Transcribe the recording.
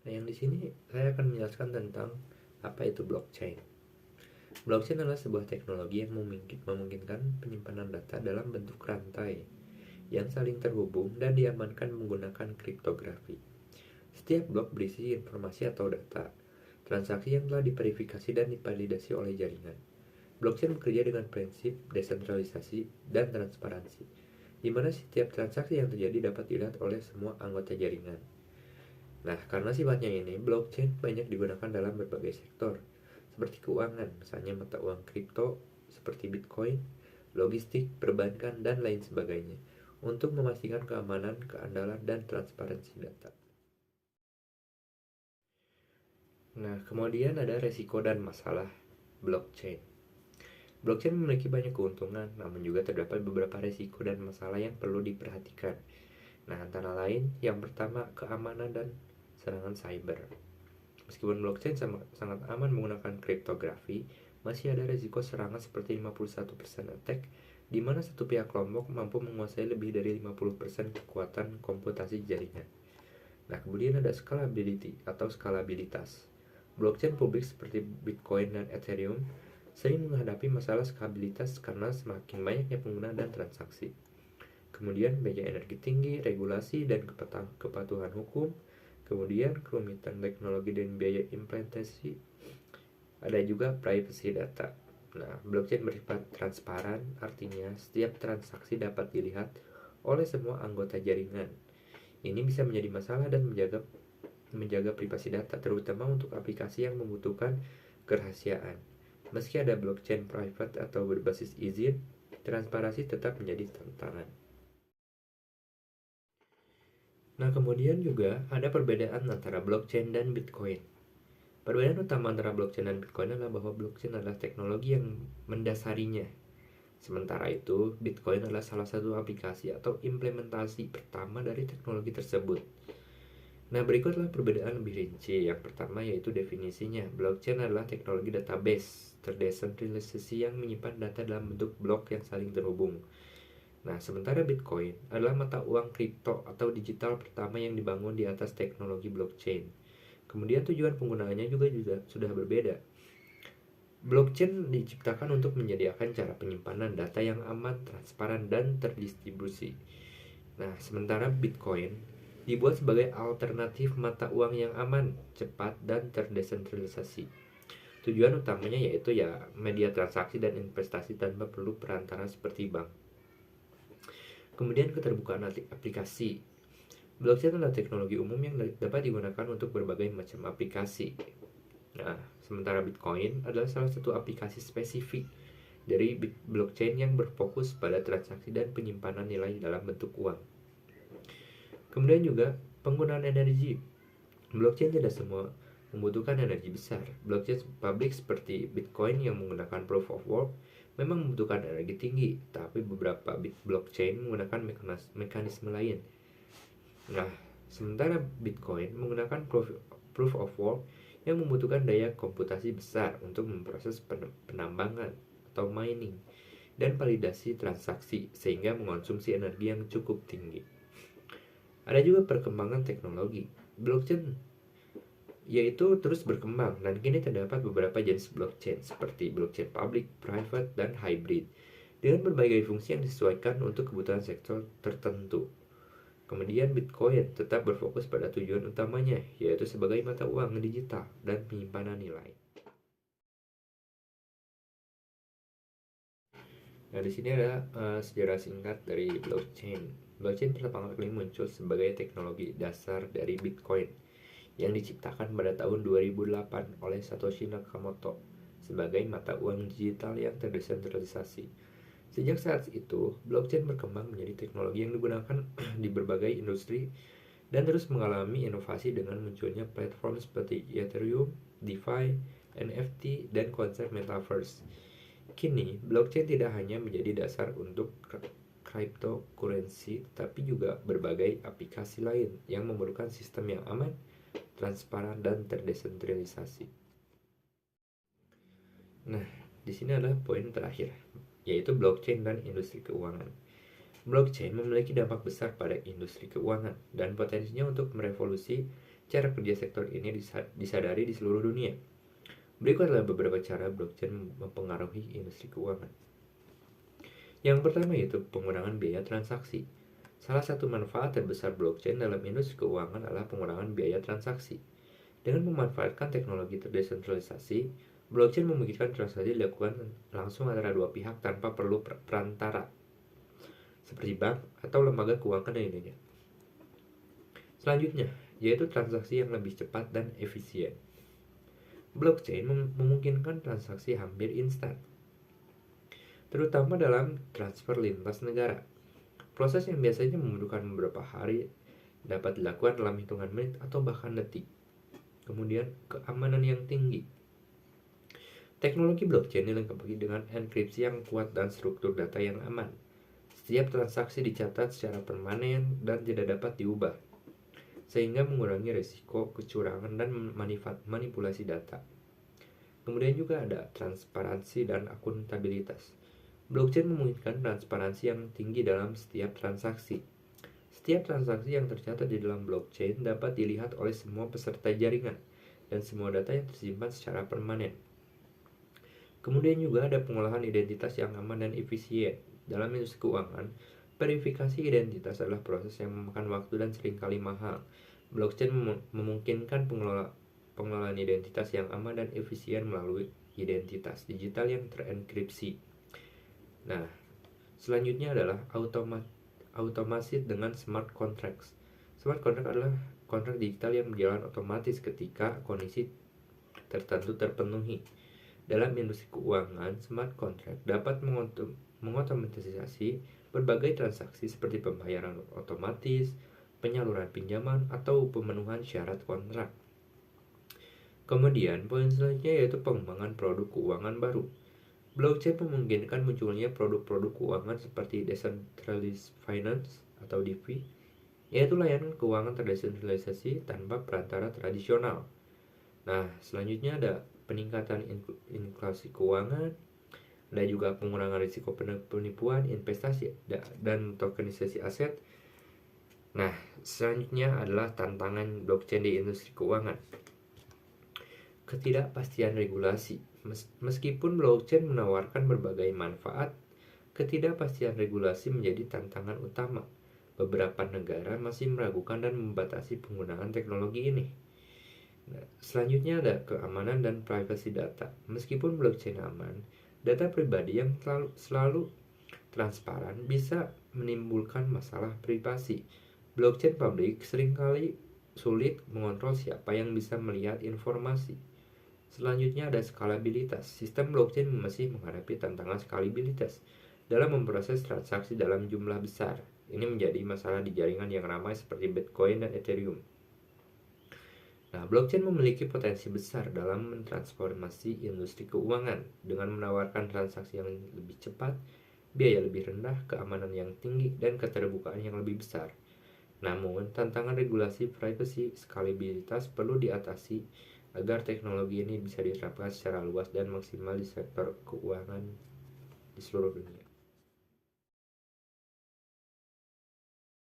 Nah, yang di sini saya akan menjelaskan tentang apa itu blockchain. Blockchain adalah sebuah teknologi yang memungkinkan penyimpanan data dalam bentuk rantai yang saling terhubung dan diamankan menggunakan kriptografi. Setiap blok berisi informasi atau data, transaksi yang telah diverifikasi dan divalidasi oleh jaringan. Blockchain bekerja dengan prinsip desentralisasi dan transparansi, di mana setiap transaksi yang terjadi dapat dilihat oleh semua anggota jaringan. Nah, karena sifatnya ini, blockchain banyak digunakan dalam berbagai sektor, seperti keuangan, misalnya mata uang kripto seperti Bitcoin, logistik, perbankan, dan lain sebagainya, untuk memastikan keamanan, keandalan, dan transparansi data. Nah, kemudian ada resiko dan masalah blockchain. Blockchain memiliki banyak keuntungan, namun juga terdapat beberapa resiko dan masalah yang perlu diperhatikan. Nah, antara lain, yang pertama, keamanan dan serangan cyber. Meskipun blockchain sangat aman menggunakan kriptografi, masih ada risiko serangan seperti 51% attack, di mana satu pihak kelompok mampu menguasai lebih dari 50% kekuatan komputasi jaringan. Nah, kemudian ada scalability atau skalabilitas. Blockchain publik seperti Bitcoin dan Ethereum sering menghadapi masalah skabilitas karena semakin banyaknya pengguna dan transaksi. Kemudian biaya energi tinggi, regulasi, dan kepatuhan hukum. Kemudian kerumitan teknologi dan biaya implementasi. Ada juga privacy data. Nah, blockchain bersifat transparan, artinya setiap transaksi dapat dilihat oleh semua anggota jaringan. Ini bisa menjadi masalah dan menjaga privasi data, terutama untuk aplikasi yang membutuhkan kerahasiaan. Meski ada blockchain private atau berbasis izin, transparansi tetap menjadi tantangan. Nah, kemudian juga ada perbedaan antara blockchain dan Bitcoin. Perbedaan utama antara blockchain dan Bitcoin adalah bahwa blockchain adalah teknologi yang mendasarinya. Sementara itu, Bitcoin adalah salah satu aplikasi atau implementasi pertama dari teknologi tersebut. Nah, berikutlah perbedaan lebih rinci. Yang pertama yaitu definisinya. Blockchain adalah teknologi database terdesentralisasi yang menyimpan data dalam bentuk blok yang saling terhubung. Nah, sementara Bitcoin adalah mata uang kripto atau digital pertama yang dibangun di atas teknologi blockchain. Kemudian tujuan penggunaannya juga sudah berbeda. Blockchain diciptakan untuk menyediakan cara penyimpanan data yang aman, transparan, dan terdistribusi. Nah, sementara Bitcoin dibuat sebagai alternatif mata uang yang aman, cepat, dan terdesentralisasi. Tujuan utamanya yaitu media transaksi dan investasi tanpa perlu perantara seperti bank. Kemudian keterbukaan aplikasi. Blockchain adalah teknologi umum yang dapat digunakan untuk berbagai macam aplikasi. Nah, sementara Bitcoin adalah salah satu aplikasi spesifik dari blockchain yang berfokus pada transaksi dan penyimpanan nilai dalam bentuk uang. Kemudian juga penggunaan energi. Blockchain tidak semua membutuhkan energi besar. Blockchain publik seperti Bitcoin yang menggunakan proof of work memang membutuhkan energi tinggi, tapi beberapa blockchain menggunakan mekanisme lain. Nah, sementara Bitcoin menggunakan proof of work yang membutuhkan daya komputasi besar untuk memproses penambangan atau mining dan validasi transaksi sehingga mengonsumsi energi yang cukup tinggi. Ada juga perkembangan teknologi. Blockchain yaitu terus berkembang dan kini terdapat beberapa jenis blockchain seperti blockchain public, private, dan hybrid dengan berbagai fungsi yang disesuaikan untuk kebutuhan sektor tertentu. Kemudian Bitcoin tetap berfokus pada tujuan utamanya, yaitu sebagai mata uang digital dan penyimpanan nilai. Nah, di sini ada sejarah singkat dari blockchain. Blockchain pertama kali muncul sebagai teknologi dasar dari Bitcoin yang diciptakan pada tahun 2008 oleh Satoshi Nakamoto sebagai mata uang digital yang terdesentralisasi. Sejak saat itu, blockchain berkembang menjadi teknologi yang digunakan di berbagai industri dan terus mengalami inovasi dengan munculnya platform seperti Ethereum, DeFi, NFT, dan konsep Metaverse. Kini, blockchain tidak hanya menjadi dasar untuk cryptocurrency, tapi juga berbagai aplikasi lain yang memerlukan sistem yang aman, transparan, dan terdesentralisasi. Nah, di sini adalah poin terakhir, yaitu blockchain dan industri keuangan. Blockchain memiliki dampak besar pada industri keuangan dan potensinya untuk merevolusi cara kerja sektor ini disadari di seluruh dunia. Berikut adalah beberapa cara blockchain mempengaruhi industri keuangan. Yang pertama yaitu pengurangan biaya transaksi. Salah satu manfaat terbesar blockchain dalam industri keuangan adalah pengurangan biaya transaksi. Dengan memanfaatkan teknologi terdesentralisasi, blockchain memungkinkan transaksi dilakukan langsung antara dua pihak tanpa perlu perantara, seperti bank atau lembaga keuangan lainnya. Selanjutnya, yaitu transaksi yang lebih cepat dan efisien. Blockchain memungkinkan transaksi hampir instan, terutama dalam transfer lintas negara. Proses yang biasanya membutuhkan beberapa hari dapat dilakukan dalam hitungan menit atau bahkan detik. Kemudian, keamanan yang tinggi. Teknologi blockchain dilengkapi dengan enkripsi yang kuat dan struktur data yang aman. Setiap transaksi dicatat secara permanen dan tidak dapat diubah, sehingga mengurangi risiko kecurangan dan manipulasi data. Kemudian juga ada transparansi dan akuntabilitas. Blockchain memungkinkan transparansi yang tinggi dalam setiap transaksi. Setiap transaksi yang tercatat di dalam blockchain dapat dilihat oleh semua peserta jaringan dan semua data yang tersimpan secara permanen. Kemudian juga ada pengolahan identitas yang aman dan efisien. Dalam industri keuangan, verifikasi identitas adalah proses yang memakan waktu dan seringkali mahal. Blockchain memungkinkan pengelolaan identitas yang aman dan efisien melalui identitas digital yang terenkripsi. Nah, selanjutnya adalah automasi dengan smart contracts. Smart contract adalah kontrak digital yang berjalan otomatis ketika kondisi tertentu terpenuhi. Dalam industri keuangan, smart contract dapat mengotomatisasi berbagai transaksi seperti pembayaran otomatis, penyaluran pinjaman, atau pemenuhan syarat kontrak. Kemudian, poin selanjutnya yaitu pengembangan produk keuangan baru. Blockchain memungkinkan munculnya produk-produk keuangan seperti Decentralized Finance atau DeFi, yaitu layanan keuangan terdesentralisasi tanpa perantara tradisional. Nah, selanjutnya ada peningkatan inklusi keuangan, ada juga pengurangan risiko penipuan, investasi, dan tokenisasi aset. Nah, selanjutnya adalah tantangan blockchain di industri keuangan. Ketidakpastian regulasi. Meskipun blockchain menawarkan berbagai manfaat, ketidakpastian regulasi menjadi tantangan utama. Beberapa negara masih meragukan dan membatasi penggunaan teknologi ini. Nah, selanjutnya ada keamanan dan privasi data. Meskipun blockchain aman, data pribadi yang selalu transparan bisa menimbulkan masalah privasi. Blockchain publik seringkali sulit mengontrol siapa yang bisa melihat informasi. Selanjutnya ada skalabilitas. Sistem blockchain masih menghadapi tantangan skalabilitas dalam memproses transaksi dalam jumlah besar. Ini menjadi masalah di jaringan yang ramai seperti Bitcoin dan Ethereum. Nah, blockchain memiliki potensi besar dalam mentransformasi industri keuangan dengan menawarkan transaksi yang lebih cepat, biaya lebih rendah, keamanan yang tinggi, dan keterbukaan yang lebih besar. Namun, tantangan regulasi privasi skalabilitas perlu diatasi agar teknologi ini bisa diterapkan secara luas dan maksimal di sektor keuangan di seluruh dunia.